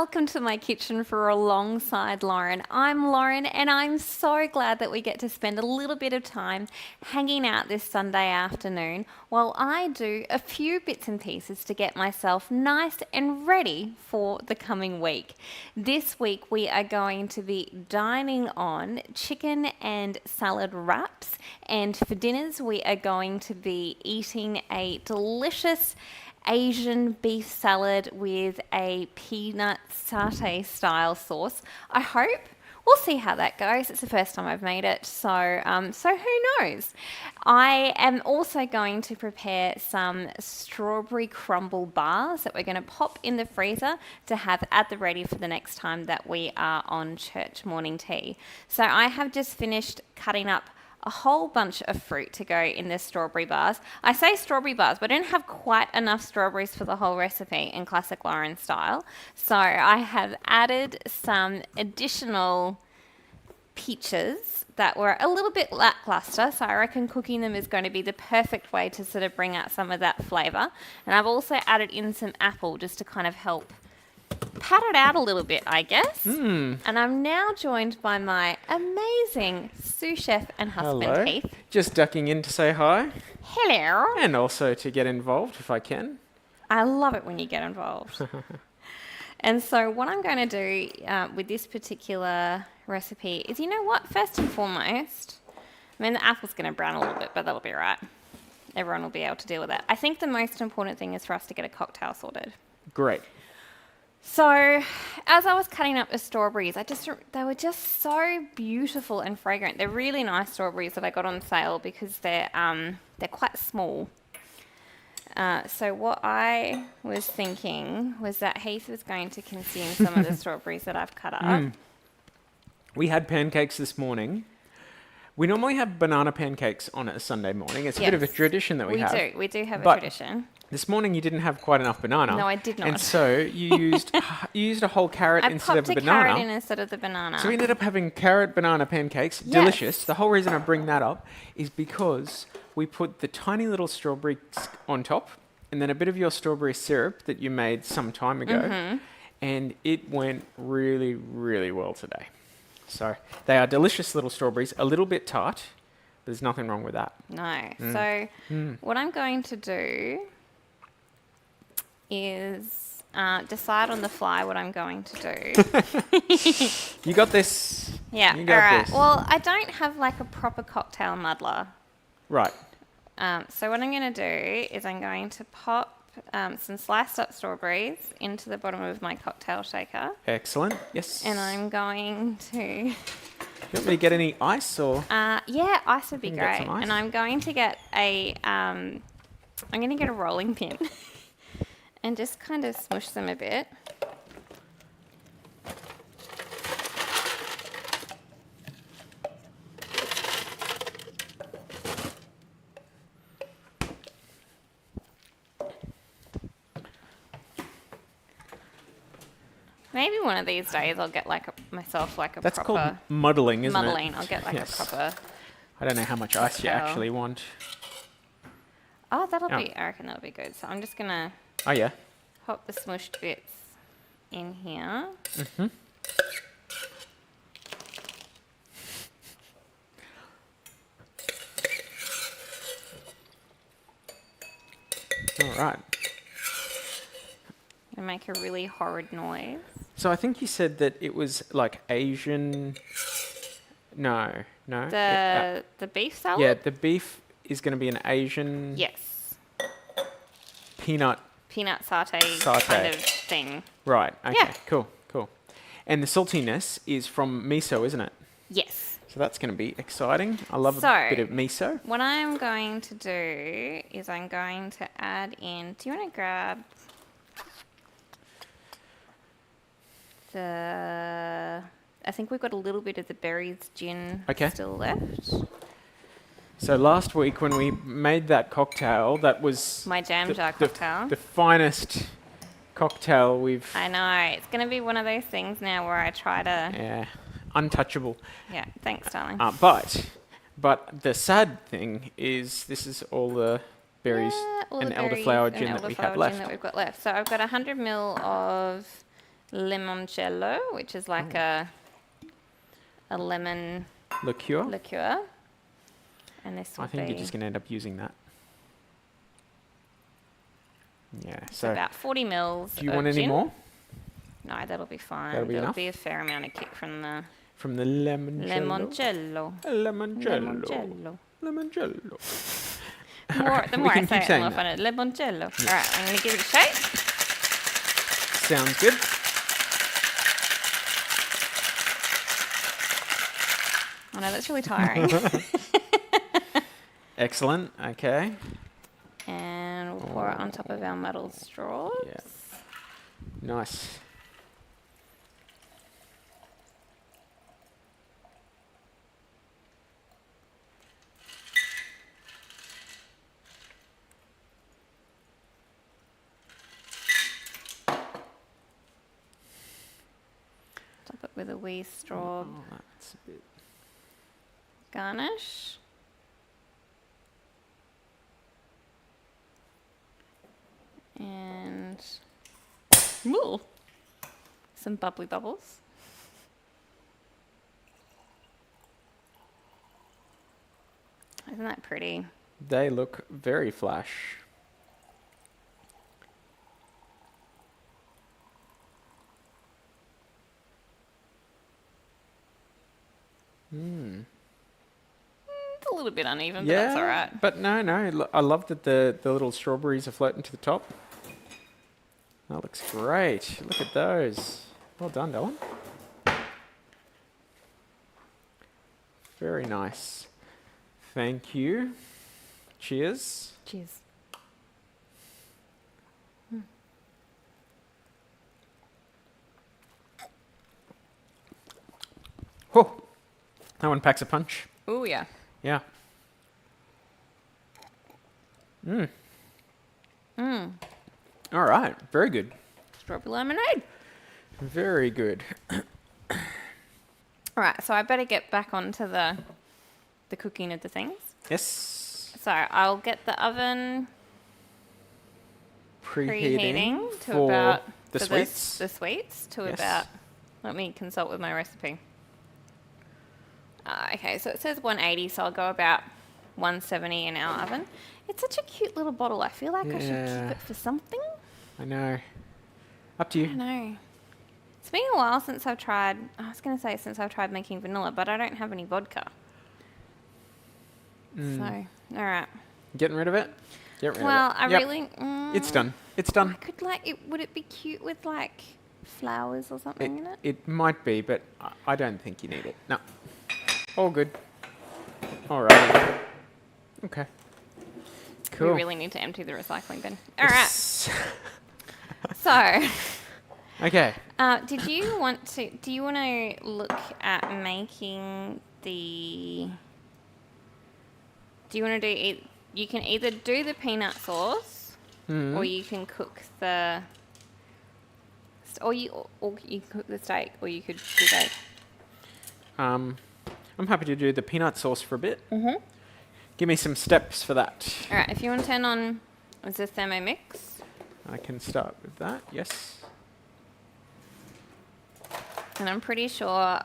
welcome to my kitchen for alongside Lauren. I'm Lauren and I'm so glad that we get to spend a little bit of time hanging out this Sunday afternoon while I do a few bits and pieces to get myself nice and ready for the coming week. This week we are going to be dining on chicken and salad wraps, and for dinners we are going to be eating a delicious Asian beef salad with a peanut satay style sauce. I hope. We'll see how that goes. It's the first time I've made it, so who knows? I am also going to prepare some strawberry crumble bars that we're going to pop in the freezer to have at the ready for the next time that we are on church morning tea. So I have just finished cutting up a whole bunch of fruit to go in the strawberry bars. I say strawberry bars, but I didn't have quite enough strawberries for the whole recipe in classic Lauren style. So I have added some additional peaches that were a little bit lackluster. So I reckon cooking them is going to be the perfect way to sort of bring out some of that flavour. And I've also added in some apple just to kind of help pat it out a little bit, I guess. And I'm now joined by my amazing sous chef and husband, Hello. Heath. Just ducking in to say hi. Hello. And also to get involved if I can. I love it when you get involved. And so what I'm going to do with this particular recipe is, you know what, first and foremost, I mean, the apple's going to brown a little bit, but that'll be right. Everyone will be able to deal with that. I think the most important thing is for us to get a cocktail sorted. Great. So, as I was cutting up the strawberries, they were just so beautiful and fragrant. They're really nice strawberries that I got on sale because they're quite small. So what I was thinking was that Heath was going to consume some of the strawberries that I've cut up. We had pancakes this morning. We normally have banana pancakes on a Sunday morning. It's a bit of a Yes, tradition that we have. We do have a But tradition. This morning you didn't have quite enough banana. No, I did not. And so you used a whole carrot I instead of popped a a banana. carrot in instead of the banana. So we ended up having carrot banana pancakes. Yes. Delicious. The whole reason I bring that up is because we put the tiny little strawberries on top and then a bit of your strawberry syrup that you made some time ago. And it went really, really well today. So they are delicious little strawberries, a little bit tart. There's nothing wrong with that. No. So what I'm going to do is decide on the fly what I'm going to do. You got this. Yeah, You all got right. this. Well, I don't have like a proper cocktail muddler. Right. So what I'm going to do is I'm going to pop some sliced up strawberries into the bottom of my cocktail shaker. Excellent. Yes. And I'm going to... You want me to get any ice or? yeah, ice would be You can get great. some ice. And I'm going to get I'm going to get a rolling pin and just kind of smush them a bit. Maybe one of these days I'll get myself a That's proper called muddling, isn't muddling. it? I'll get Yes. a proper... I don't know how much ice you cocktail. actually want. Oh, Oh. I reckon that'll be good. So I'm just going to Oh yeah. pop the smushed bits in here. All right. And make a really horrid noise. So I think you said that it was like Asian. No. The beef salad? Yeah, the beef is going to be an Asian Yes. peanut. Peanut satay, Satay. kind of thing. Right. Okay. Yeah. Cool. And the saltiness is from miso, isn't it? Yes. So that's going to be exciting. I love So- a bit of miso. What I'm going to do is I'm going to add in... Do you want to grab I think we've got a little bit of the berries gin Okay. still left. So last week when we made that cocktail, that was My jam the- jar the- cocktail. the finest cocktail we've. I know. It's going to be one of those things now where I try to... Yeah, untouchable. Yeah, thanks, darling. But the sad thing is this is all the berries All and the berries elderflower and gin that we elderflower have gin left. that we've got left. So I've got 100 ml of limoncello, which is like a lemon liqueur. And this will I think be you're just going to end up using that. Yeah, it's so about 40 mils. do you want any gin. more? No, that'll be fine. That'll be There'll enough? be a fair amount of kick from the From the limoncello. limoncello. Limoncello. The more I say it, the more that. fun it is. Limoncello. All right, I'm going to give it a shake. Sounds good. Oh no, that's really tiring. Excellent. Okay. And we'll pour it on top of our metal straws. Yeah. Nice. Top it with a wee straw Oh, that's a bit. garnish. And ooh, some bubbly bubbles. Isn't that pretty? They look very flash. It's a little bit uneven, but that's all right. But no. I love that the little strawberries are floating to the top. That looks great. Look at those. Well done, Dylan. Very nice. Thank you. Cheers. Cheers. Oh, that one packs a punch. Oh yeah. Yeah. All right. Very good. Strawberry lemonade. Very good. All right, so I better get back onto the cooking of the things. Yes. So I'll get the oven preheating to for about the for sweets. The sweets to Yes. about. Let me consult with my recipe. Okay, so it says 180, so I'll go about 170 in our oven. It's such a cute little bottle. I feel like I should Yeah. keep it for something. I know. Up to I you. don't know. It's been a while since I've tried. I was going to say since I've tried making vanilla, but I don't have any vodka. So, all right. Getting rid of it? Get rid Well, of it. I Yep. really. It's done. It's I done. could like it. Would it be cute with like flowers or something in it? It might be, but I don't think you need it. No. All good. All right. Okay. Cool. We really need to empty the recycling bin. All right. Yes. So, Okay. do you want to look at making the? Do you want to do? You can either do the peanut sauce, or you can cook the. Or you can cook the steak, or you could do both. I'm happy to do the peanut sauce for a bit. Give me some steps for that. All right. If you want to turn on, is the Thermomix? I can start with that. Yes. And I'm pretty sure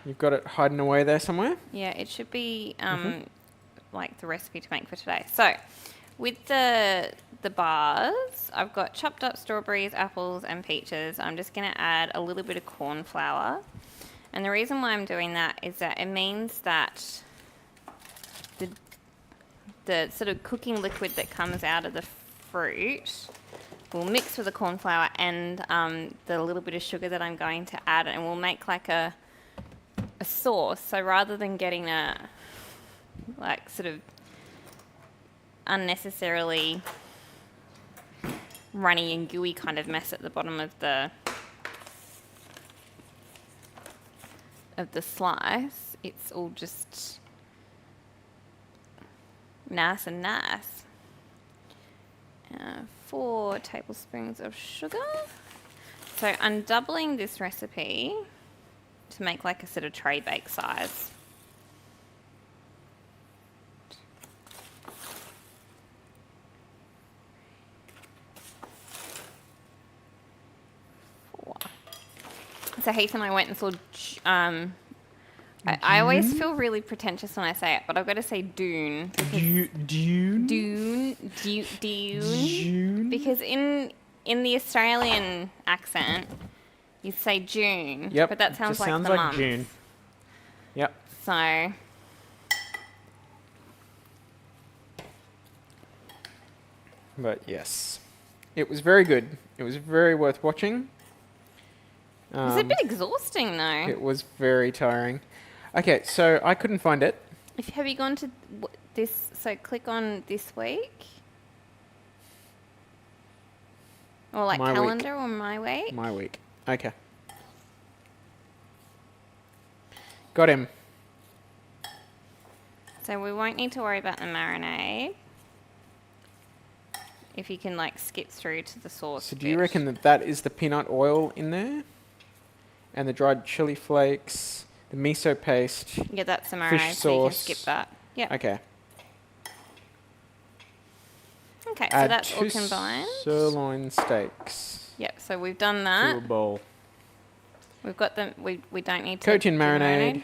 You've got it hiding away there somewhere. yeah, it should be like the recipe to make for today. So, with the bars, I've got chopped up strawberries, apples, and peaches. I'm just going to add a little bit of corn flour. And the reason why I'm doing that is that it means that the sort of cooking liquid that comes out of the fruit will mix with the corn flour and the little bit of sugar that I'm going to add, and we'll make like a sauce. So rather than getting a like sort of unnecessarily runny and gooey kind of mess at the bottom of the slice, it's all just nice and nice. 4 tablespoons of sugar. So I'm doubling this recipe to make like a sort of tray bake size. So Heath and I went and saw. I always feel really pretentious when I say it, but I've got to say Dune. Dune. Dune. Because in the Australian accent, you say June. Yep. But that sounds just like sounds the like month. June. Yep. So. But yes, it was very good. It was very worth watching. It's a bit exhausting though. It was very tiring. Okay, so I couldn't find it. Have you gone to this? So click on this week. Or like My calendar or my week. My week. Okay. Got him. So we won't need to worry about the marinade. If you can like skip through to the sauce. So do you reckon that is the peanut oil in there? And the dried chili flakes, the miso paste. Yeah, that's the marinade, fish so you can sauce. skip that. Yeah. Okay. Okay, so Add that's all 2 combined. sirloin steaks Yep, so we've done to a that. bowl. We've got them. We don't need to Coat in do the marinade.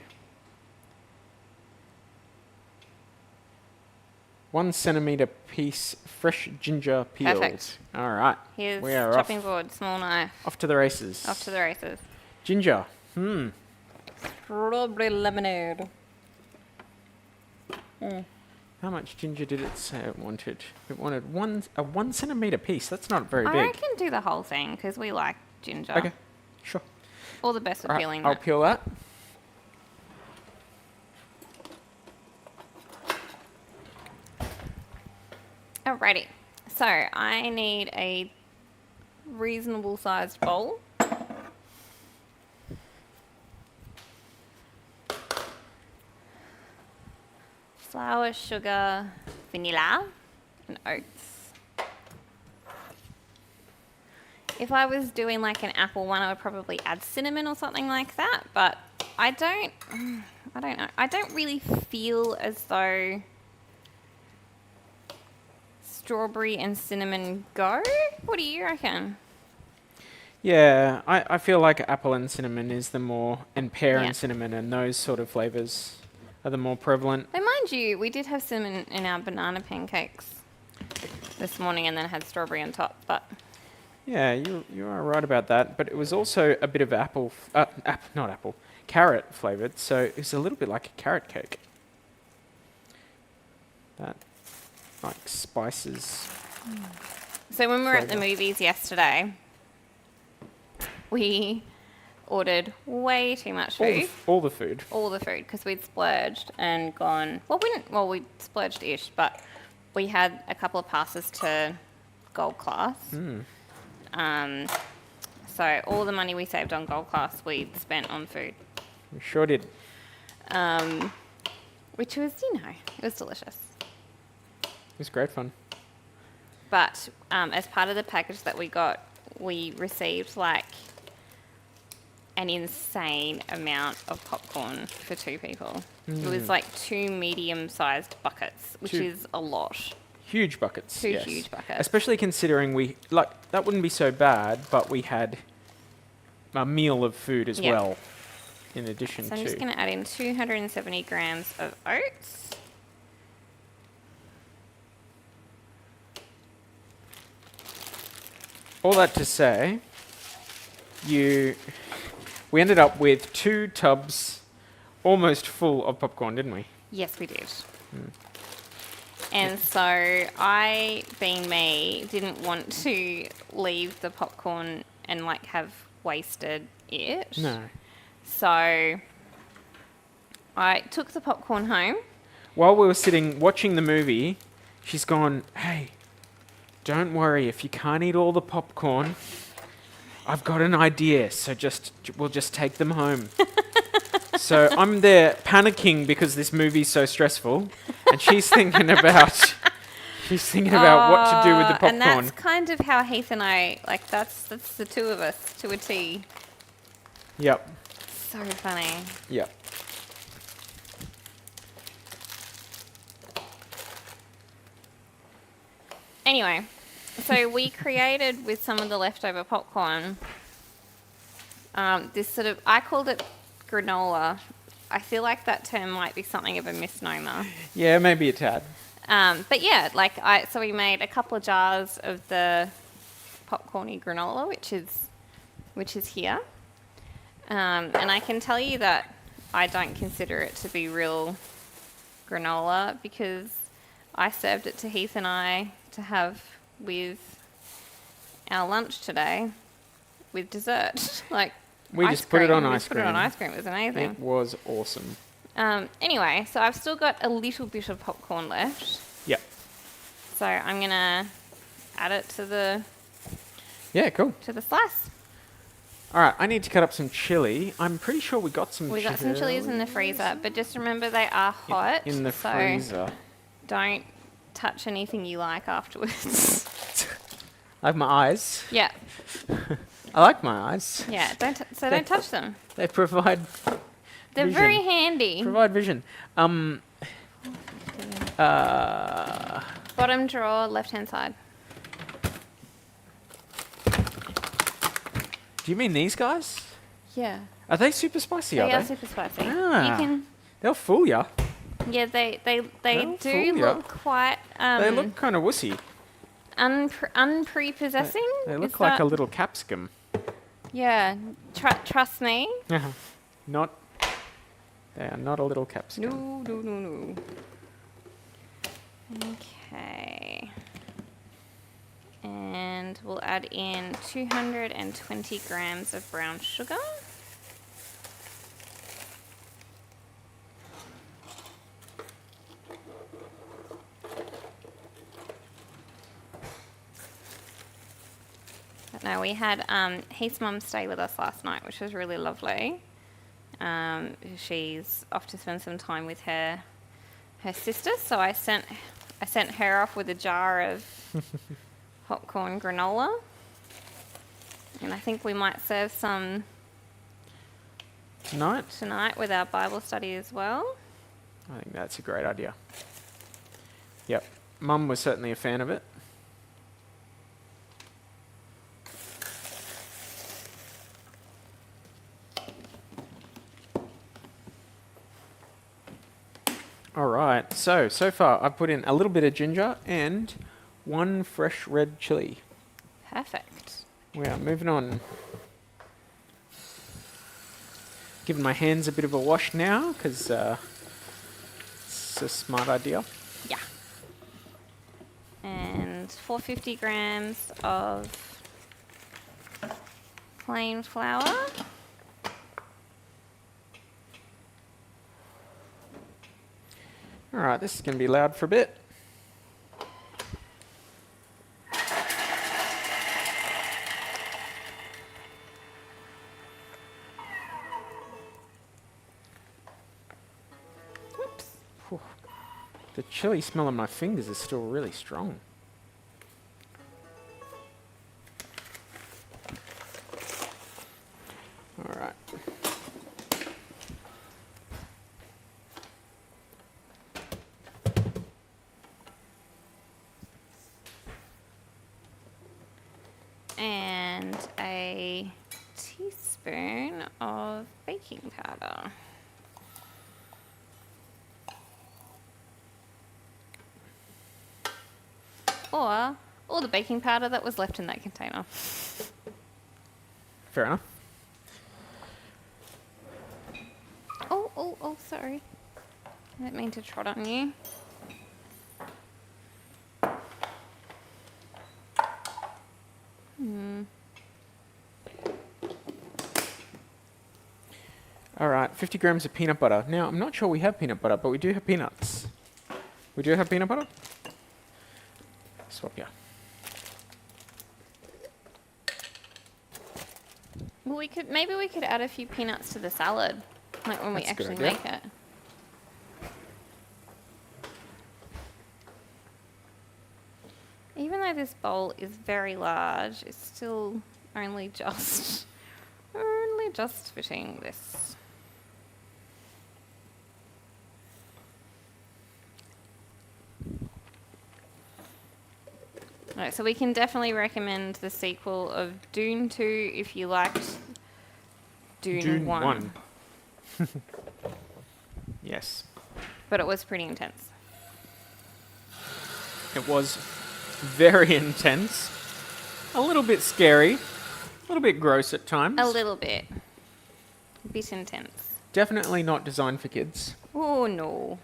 1 centimetre piece fresh ginger peeled. Perfect. All right. Here's We are chopping board, small knife. off to the races. Off to the races. Ginger. Strawberry lemonade. How much ginger did it say it wanted? It wanted a 1 centimetre piece. That's not very I big. reckon do the whole thing because we like ginger. Okay, sure. All the best with Right, peeling I'll that. peel that. Alrighty. So I need a reasonable sized bowl. Flour, sugar, vanilla, and oats. If I was doing like an apple one, I would probably add cinnamon or something like that, but I don't know. I don't really feel as though strawberry and cinnamon go. What do you reckon? Yeah, I feel like apple and cinnamon is the more, and pear Yeah. and cinnamon and those sort of flavours are the more prevalent. And mind you, we did have cinnamon in our banana pancakes this morning and then had strawberry on top, but Yeah, you are right about that. But it was also a bit of carrot flavoured. So it's a little bit like a carrot cake. That, like spices. so when we were at the Flavour. movies yesterday, we ordered way too much food. All the food. All the food because we'd splurged and gone. Well, we didn't. Well, we splurged-ish, but we had a couple of passes to Gold Class. So all the money we saved on Gold Class, we spent on food, We sure did. which was, it was delicious. It was great fun. But as part of the package that we got, we received like an insane amount of popcorn for 2 people. It was like 2 medium-sized buckets, which Two- is a lot. Huge buckets. 2 yes. huge buckets. Especially considering that wouldn't be so bad, but we had a meal of food as Yeah. well, in addition So to. I'm just going to add in 270 grams of oats. All that to say, we ended up with 2 tubs almost full of popcorn, didn't we? Yes, we did. And so I, being me, didn't want to leave the popcorn and like have wasted it. No. So I took the popcorn home. While we were sitting watching the movie, she's gone, "Hey, don't worry if you can't eat all the popcorn. I've got an idea, so we'll just take them home." So I'm there panicking because this movie's so stressful, and she's thinking about what to do with the popcorn. And that's kind of how Heath and I, like, that's the 2 of us to a T. Yep. So funny. Yep. Anyway, so we created with some of the leftover popcorn this sort of, I called it granola. I feel like that term might be something of a misnomer. Yeah, maybe a tad. But yeah, so we made a couple of jars of the popcorny granola, which is here. And I can tell you that I don't consider it to be real granola because I served it to Heath and I to have with our lunch today with dessert. We just put it on ice cream. Put it on ice cream. It was amazing. It was awesome. Anyway, so I've still got a little bit of popcorn left. Yep. So I'm gonna add it to the slice. All right, I need to cut up some chili. I'm pretty sure we got some. We got some chilies in the freezer, but just remember they are hot. In the freezer. Don't touch anything you like afterwards. I like my eyes. Yeah. I like my eyes. Yeah. Don't touch them. They provide. They're vision. very handy. Provide vision. Bottom drawer, left-hand side. Do you mean these guys? Yeah. Are they super spicy? They are super spicy. Ah, You can. they'll fool ya. Yeah, they They'll do fool ya. look quite. They look kind of wussy. Unprepossessing. They look like a little capsicum. Yeah. Trust me. Not. They are not a little capsicum. No. Okay. And we'll add in 220 grams of brown sugar. But no, we had Heath's mum stay with us last night, which was really lovely. She's off to spend some time with her sister, so I sent her off with a jar of popcorn granola, and I think we might serve some tonight with our Bible study as well. I think that's a great idea. Yep, Mum was certainly a fan of it. All right, so far I've put in a little bit of ginger and 1 fresh red chili. Perfect. We are moving on. Giving my hands a bit of a wash now because it's a smart idea. Yeah. And 450 grams of plain flour. All right, this is going to be loud for a bit. Whoops. Whew. The chili smell on my fingers is still really strong. All right. And a teaspoon of baking powder. Or the baking powder that was left in that container. Fair enough. Oh, sorry. I didn't mean to trot on you. All right, 50 grams of peanut butter. Now, I'm not sure we have peanut butter, but we do have peanuts. We do have peanut butter? Swap yeah. Well, maybe we could add a few peanuts to the salad, like when we That's a good actually idea. make it. Even though this bowl is very large, it's still only just fitting this. Right, so we can definitely recommend the sequel of Dune 2 if you liked Dune 1. Yes. But it was pretty intense. It was very intense. A little bit scary. A little bit gross at times. A little bit. A bit intense. Definitely not designed for kids. Oh, no.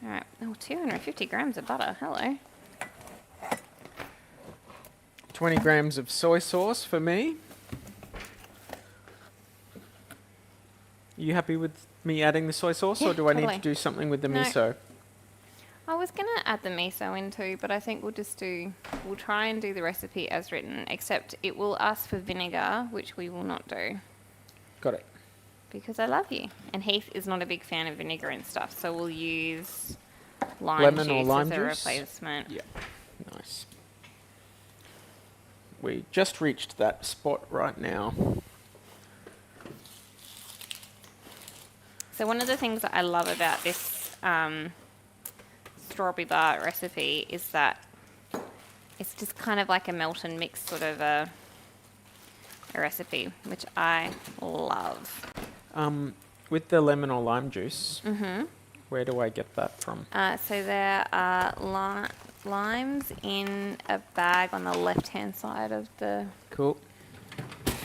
All right. Oh, 250 grams of butter. Hello. 20 grams of soy sauce for me. You happy with me adding the soy sauce, Yeah, or do I need totally. to do something with the No. miso? I was going to add the miso in too, but I think we'll try and do the recipe as written, except it will ask for vinegar, which we will not do. Got it. Because I love you. And Heath is not a big fan of vinegar and stuff, so we'll use lime Lemon juice or lime as a juice? replacement. Yeah. Nice. We just reached that spot right now. So one of the things that I love about this strawberry bar recipe is that it's just kind of like a melt and mix sort of a recipe, which I love. With the lemon or lime juice, where do I get that from? So there are limes in a bag on the left-hand side of the Cool.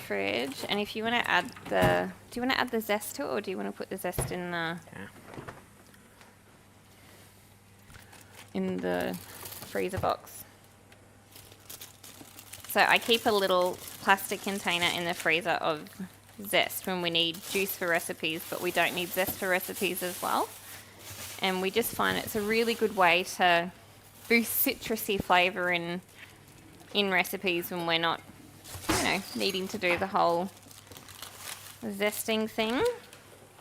fridge, and if you want to add do you want to add the zest to it, or do you want to put the zest in the freezer box? So I keep a little plastic container in the freezer of zest when we need juice for recipes, but we don't need zest for recipes as well. And we just find it's a really good way to boost citrusy flavour in recipes when we're not, needing to do the whole zesting thing.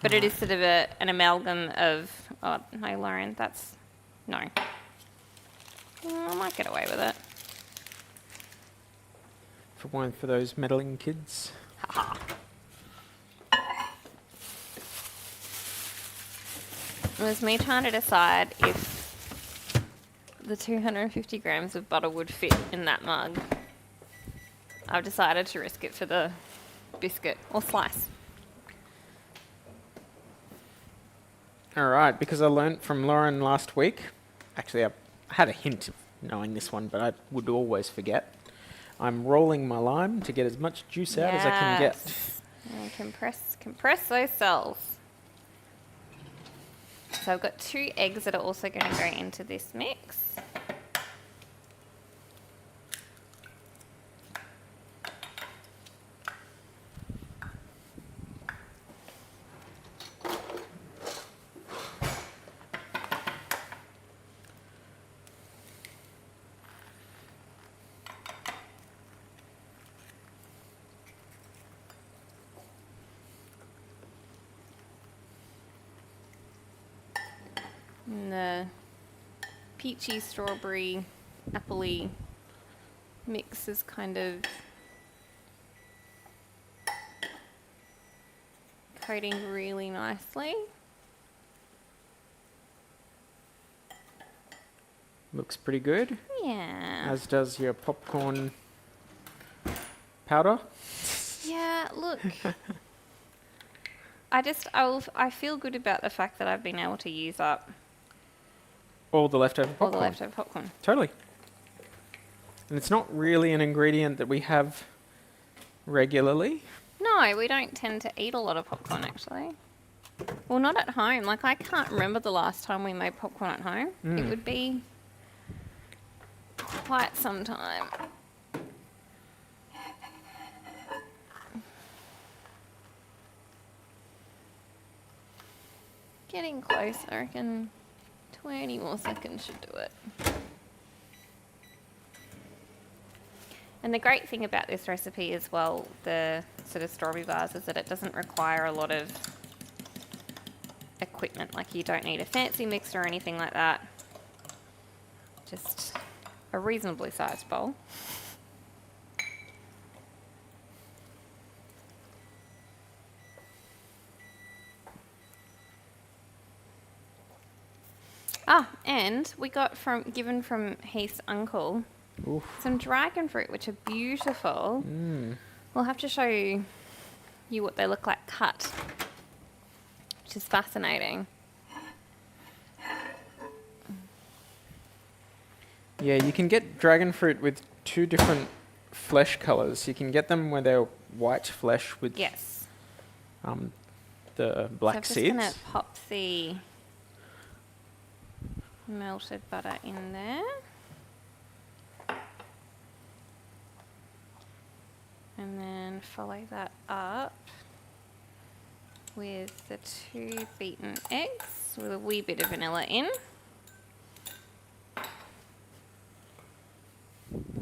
But it is sort of an amalgam of, oh, no, Lauren, no. I might get away with it. For those meddling kids. It was me trying to decide if the 250 grams of butter would fit in that mug. I've decided to risk it for the biscuit or slice. All right, because I learnt from Lauren last week. Actually, I had a hint of knowing this one, but I would always forget. I'm rolling my lime to get as much juice out as I can get. And compress those cells. So I've got 2 eggs that are also going to go into this mix. And the peachy, strawberry, appley mix is kind of coating really nicely. Looks pretty good. Yeah. As does your popcorn powder. Yeah, look. I feel good about the fact that I've been able to use up All the leftover popcorn. all the leftover popcorn. Totally. And it's not really an ingredient that we have regularly. No, we don't tend to eat a lot of popcorn, actually. Well, not at home. Like, I can't remember the last time we made popcorn at home. It would be quite some time. Getting close. I reckon 20 more seconds should do it. And the great thing about this recipe as well, the sort of strawberry bars, is that it doesn't require a lot of equipment. Like, you don't need a fancy mixer or anything like that. Just a reasonably sized bowl. And we got given from Heath's uncle Oof. some dragon fruit, which are beautiful. We'll have to show you what they look like cut, which is fascinating. Yeah, you can get dragon fruit with two different flesh colours. You can get them where they're white flesh with Yes. the So black I'm just seeds. going to pop the melted butter in there. And then follow that up with the 2 beaten eggs with a wee bit of vanilla in.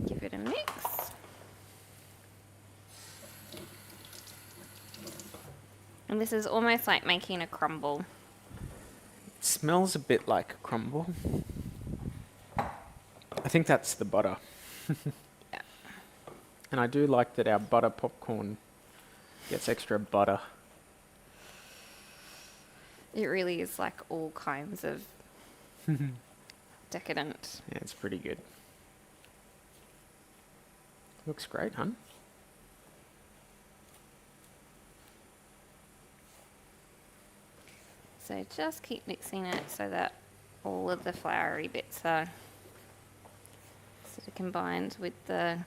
Give it a mix. And this is almost like making a crumble. It smells a bit like a crumble. I think that's the butter. Yeah. And I do like that our butter popcorn gets extra butter. It really is like all kinds of decadent. Yeah, it's pretty good. Looks great, hun. So just keep mixing it so that all of the floury bits are sort of combined with the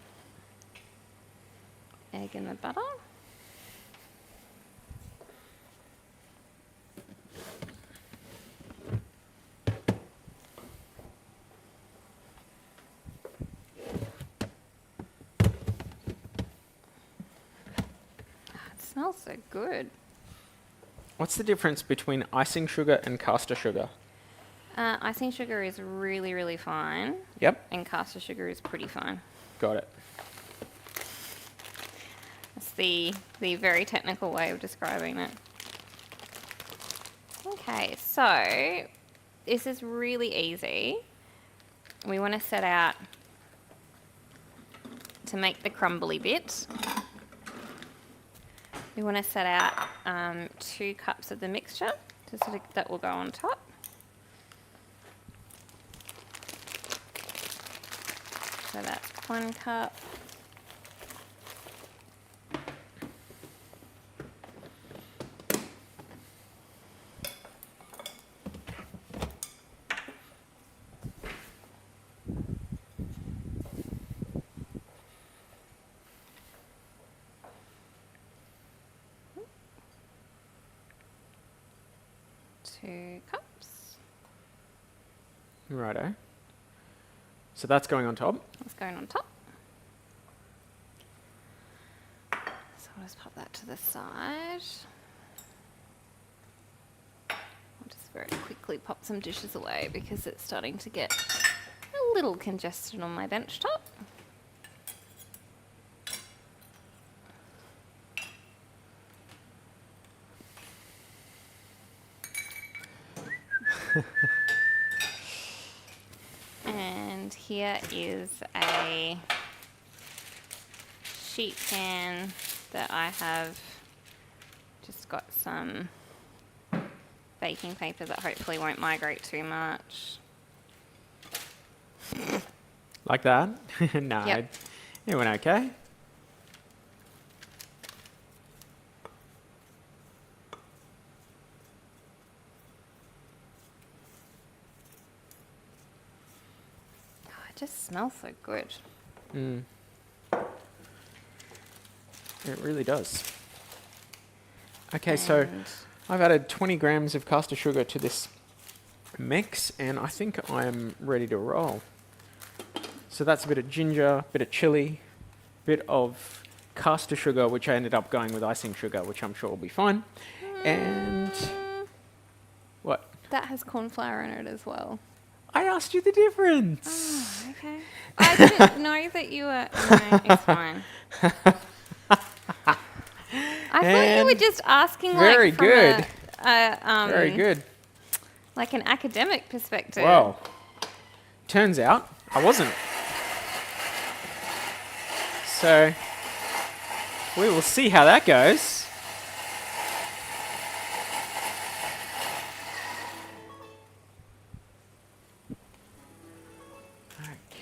egg and the butter. It smells so good. What's the difference between icing sugar and caster sugar? Icing sugar is really, really fine, Yep, and caster sugar is pretty fine. got it. That's the very technical way of describing it. Okay, so this is really easy. We want to set out to make the crumbly bit. We want to set out 2 cups of the mixture that will go on top. So that's 1 cup. Two cups. Righto. So that's going on top. That's going on top. So I'll just pop that to the side. I'll just very quickly pop some dishes away because it's starting to get a little congested on my bench top. And here is a sheet pan that I have just got some baking paper that hopefully won't migrate too much. Like that? No, Yep. it went okay. Oh, it just smells so good. Mm. It really does. Okay, so And I've added 20 grams of caster sugar to this mix, and I think I'm ready to roll. So that's a bit of ginger, bit of chili, bit of caster sugar, which I ended up going with icing sugar, which I'm sure will be fine. And what? that has corn flour in it as well. I asked you the difference. Oh, okay. I didn't know that you were. No, it's fine. I thought you were And just asking very like from good. a Very good. like an academic perspective. Well, turns out I wasn't. So we will see how that goes.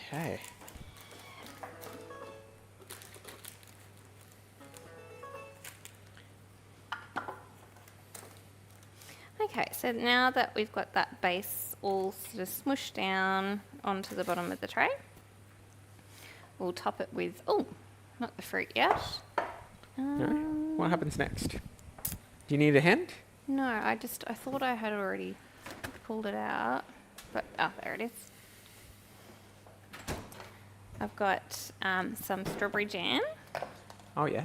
Okay. Okay, so now that we've got that base all sort of smushed down onto the bottom of the tray, we'll top it with, oh, not the fruit yet. No? What happens next? Do you need a hand? No, I thought I had already pulled it out, but, oh, there it is. I've got some strawberry jam. Oh, yeah.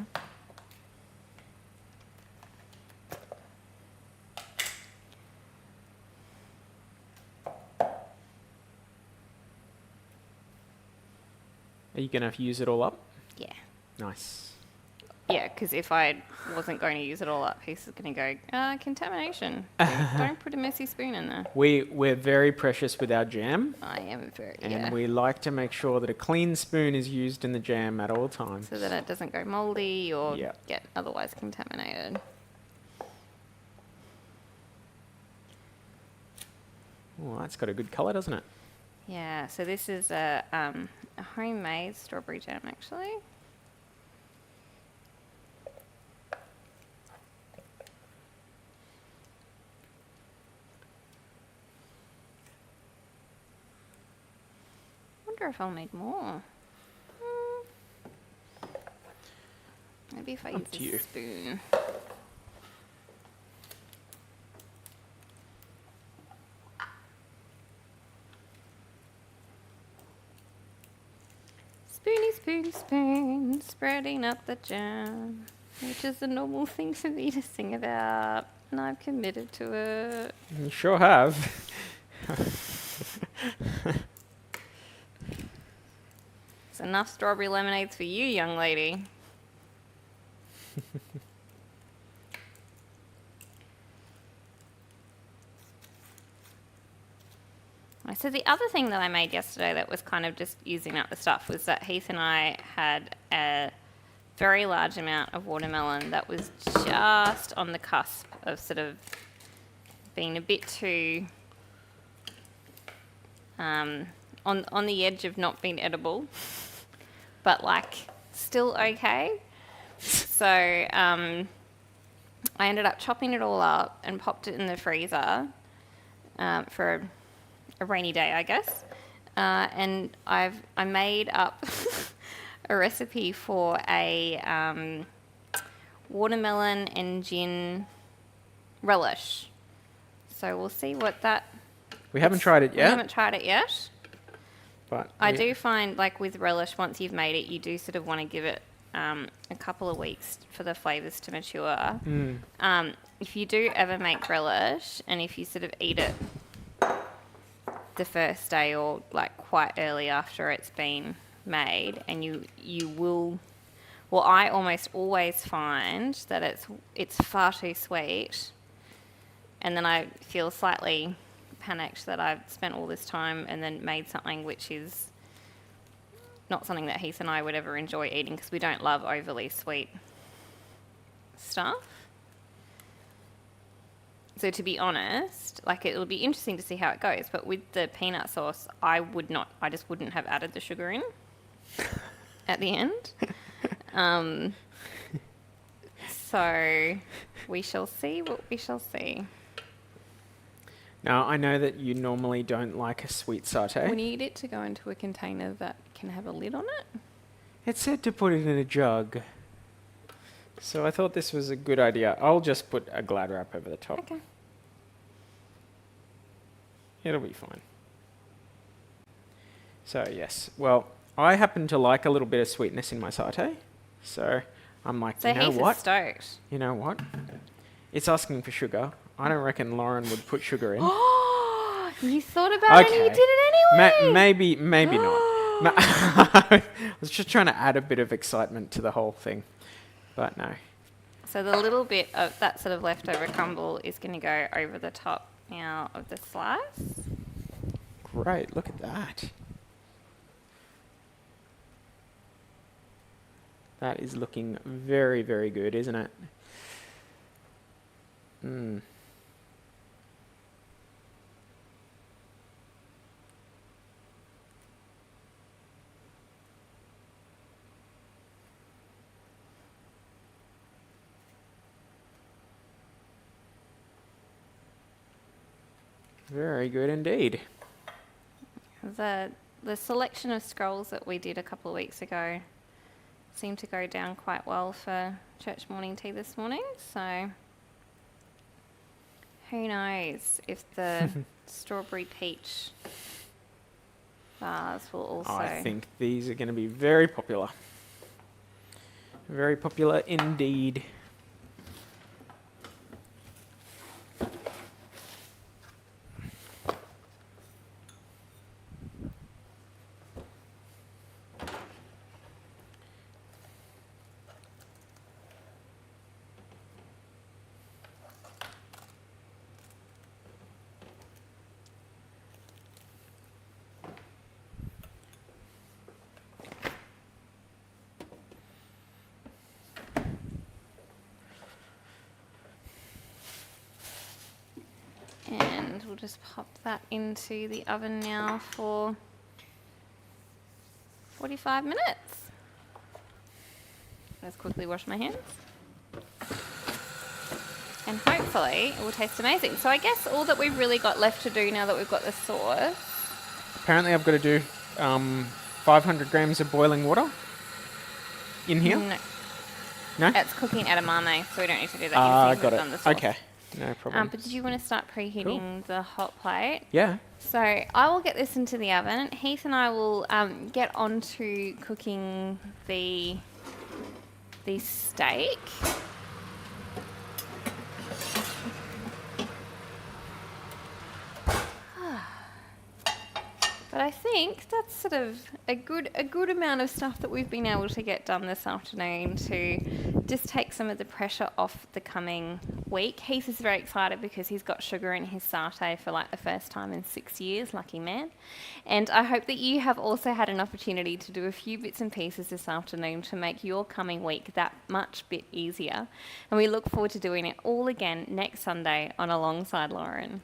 Are you going to use it all up? Yeah. Nice. Yeah, because if I wasn't going to use it all up, he's going to go, contamination. Don't put a messy spoon in there. We're very precious with our jam, I am very, and we like to make sure that a clean spoon is used in the jam at all times. so that it doesn't go mouldy or Yeah. get otherwise contaminated. Oh, that's got a good colour, doesn't it? Yeah, so this is a homemade strawberry jam, actually. Wonder if I'll need more. Maybe if I Up to use you. a spoon. Spoony, spoony, spoon, spreading up the jam, which is a normal thing for me to sing about, and I've committed to it. You sure have. It's enough strawberry lemonades for you, young lady. So the other thing that I made yesterday that was kind of just using up the stuff was that Heath and I had a very large amount of watermelon that was just on the cusp of sort of being a bit too on the edge of not being edible, but like still okay. So I ended up chopping it all up and popped it in the freezer for a rainy day, I guess. And I made up a recipe for a watermelon and gin relish. So we'll see what that... We haven't tried it We yet. haven't tried it yet. But I do find, like with relish, once you've made it, you do sort of want to give it a couple of weeks for the flavours to mature. If you do ever make relish, and if you sort of eat it the first day or like quite early after it's been made, and you will... Well, I almost always find that it's far too sweet, and then I feel slightly panicked that I've spent all this time and then made something which is not something that Heath and I would ever enjoy eating, because we don't love overly sweet stuff. So to be honest, like, it'll be interesting to see how it goes, but with the peanut sauce, I just wouldn't have added the sugar in at the end. So we shall see what we shall see. Now, I know that you normally don't like a sweet satay. We need it to go into a container that can have a lid on it. It said to put it in a jug. So I thought this was a good idea. I'll just put a Glad wrap over the top. Okay. It'll be fine. So yes, well, I happen to like a little bit of sweetness in my satay. So I'm like, So you know Heath what? is stoked. You know what? It's asking for sugar. I don't reckon Lauren would put sugar in. Oh, you thought about it and you did it anyway. Maybe not. I was just trying to add a bit of excitement to the whole thing. But no. So the little bit of that sort of leftover crumble is going to go over the top now of the slice. Great, look at that. That is looking very, very good, isn't it? Very good indeed. The selection of scrolls that we did a couple of weeks ago seemed to go down quite well for church morning tea this morning, so who knows if the strawberry peach bars will also... I think these are going to be very popular. Very popular indeed. And we'll just pop that into the oven now for 45 minutes. Let's quickly wash my hands. And hopefully it will taste amazing. So I guess all that we've really got left to do now that we've got the sauce... Apparently I've got to do 500 grams of boiling water in here. No? It's cooking edamame, so we don't need to do that. Got it. Okay, no problem. But did you want to start preheating the hot plate? Yeah. So I will get this into the oven. Heath and I will get on to cooking the steak. But I think that's sort of a good amount of stuff that we've been able to get done this afternoon to just take some of the pressure off the coming week. Heath is very excited because he's got sugar in his satay for like the first time in 6 years, lucky man. And I hope that you have also had an opportunity to do a few bits and pieces this afternoon to make your coming week that much bit easier. And we look forward to doing it all again next Sunday on Alongside Lauren.